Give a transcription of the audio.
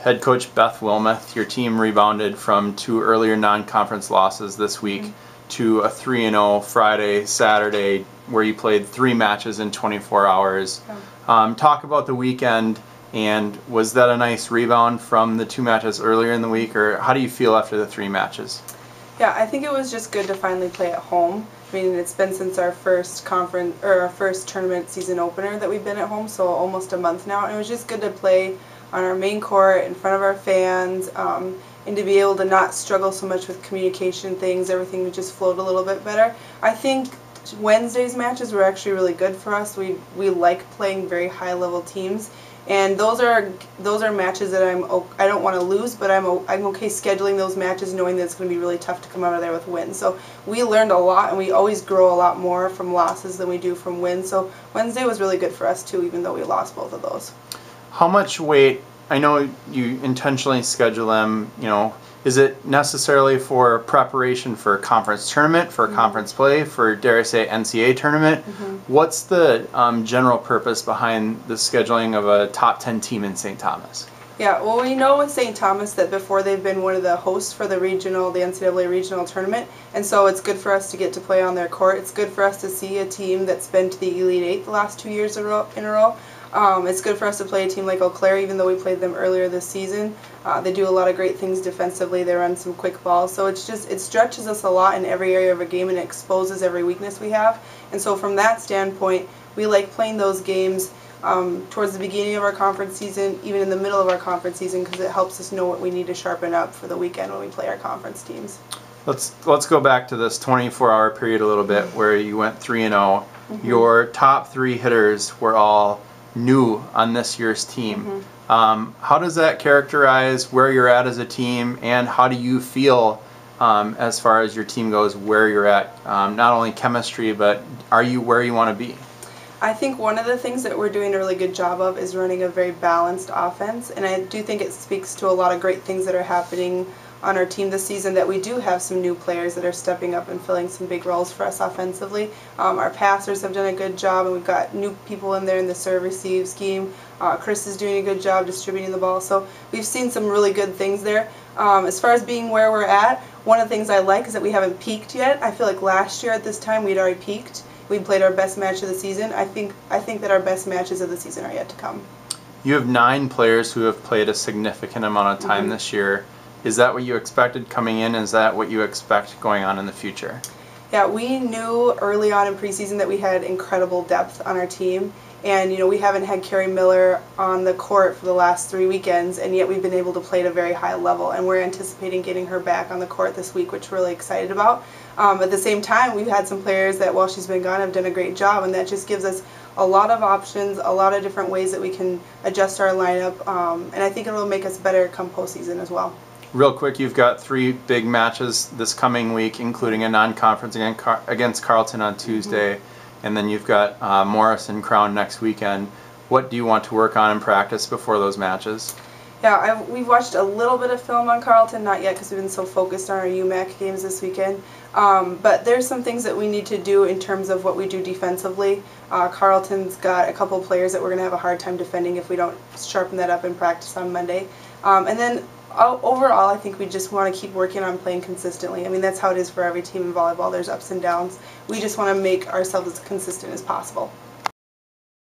Head coach Beth Wilmeth, your team rebounded from 2 earlier non-conference losses this week to a 3-0 Friday, Saturday, where you played 3 matches in 24 hours. Talk about the weekend, and was that a nice rebound from the 2 matches earlier in the week, or how do you feel after the 3 matches? Yeah, I think it was just good to finally play at home. I mean, it's been since our first conference or our first tournament season opener that we've been at home, so almost a month now. And it was just good to play on our main court in front of our fans, and to be able to not struggle so much with communication things. Everything just flowed a little bit better. I think Wednesday's matches were actually really good for us. We like playing very high level teams. And those are matches that I don't want to lose, but I'm okay scheduling those matches knowing that it's going to be really tough to come out of there with wins. So we learned a lot, and we always grow a lot more from losses than we do from wins. So Wednesday was really good for us too, even though we lost both of those. How much weight, I know you intentionally schedule them, is it necessarily for preparation for a conference tournament, for conference play, for, dare I say, NCAA tournament? What's the general purpose behind the scheduling of a top 10 team in St. Thomas? Yeah, well, we know with St. Thomas that before they've been one of the hosts for the NCAA regional tournament, and so it's good for us to get to play on their court. It's good for us to see a team that's been to the Elite Eight the last 2 years in a row. It's good for us to play a team like Eau Claire, even though we played them earlier this season. They do a lot of great things defensively. They run some quick balls. So it stretches us a lot in every area of a game, and it exposes every weakness we have. And so from that standpoint, we like playing those games towards the beginning of our conference season, even in the middle of our conference season, because it helps us know what we need to sharpen up for the weekend when we play our conference teams. Let's go back to this 24-hour period a little bit where you went 3-0. Your top 3 hitters were all new on this year's team. How does that characterize where you're at as a team, and how do you feel as far as your team goes, where you're at, not only chemistry, but are you where you want to be? I think one of the things that we're doing a really good job of is running a very balanced offense, and I do think it speaks to a lot of great things that are happening on our team this season, that we do have some new players that are stepping up and filling some big roles for us offensively. Our passers have done a good job, and we've got new people in there in the serve-receive scheme. Chris is doing a good job distributing the ball, so we've seen some really good things there. As far as being where we're at, one of the things I like is that we haven't peaked yet. I feel like last year at this time we'd already peaked. We played our best match of the season. I think that our best matches of the season are yet to come. You have 9 players who have played a significant amount of time this year. Is that what you expected coming in? Is that what you expect going on in the future? Yeah, we knew early on in preseason that we had incredible depth on our team. And, we haven't had Carrie Miller on the court for the last 3 weekends, and yet we've been able to play at a very high level. And we're anticipating getting her back on the court this week, which we're really excited about. At the same time, we've had some players that, while she's been gone, have done a great job, and that just gives us a lot of options, a lot of different ways that we can adjust our lineup, and I think it'll make us better come postseason as well. Real quick, you've got 3 big matches this coming week, including a non-conference against Carleton on Tuesday, and then you've got Morrison Crown next weekend. What do you want to work on in practice before those matches? Yeah, we've watched a little bit of film on Carleton, not yet because we've been so focused on our UMAC games this weekend. But there's some things that we need to do in terms of what we do defensively. Carleton's got a couple players that we're going to have a hard time defending if we don't sharpen that up in practice on Monday. And then overall, I think we just want to keep working on playing consistently. I mean, that's how it is for every team in volleyball. There's ups and downs. We just want to make ourselves as consistent as possible.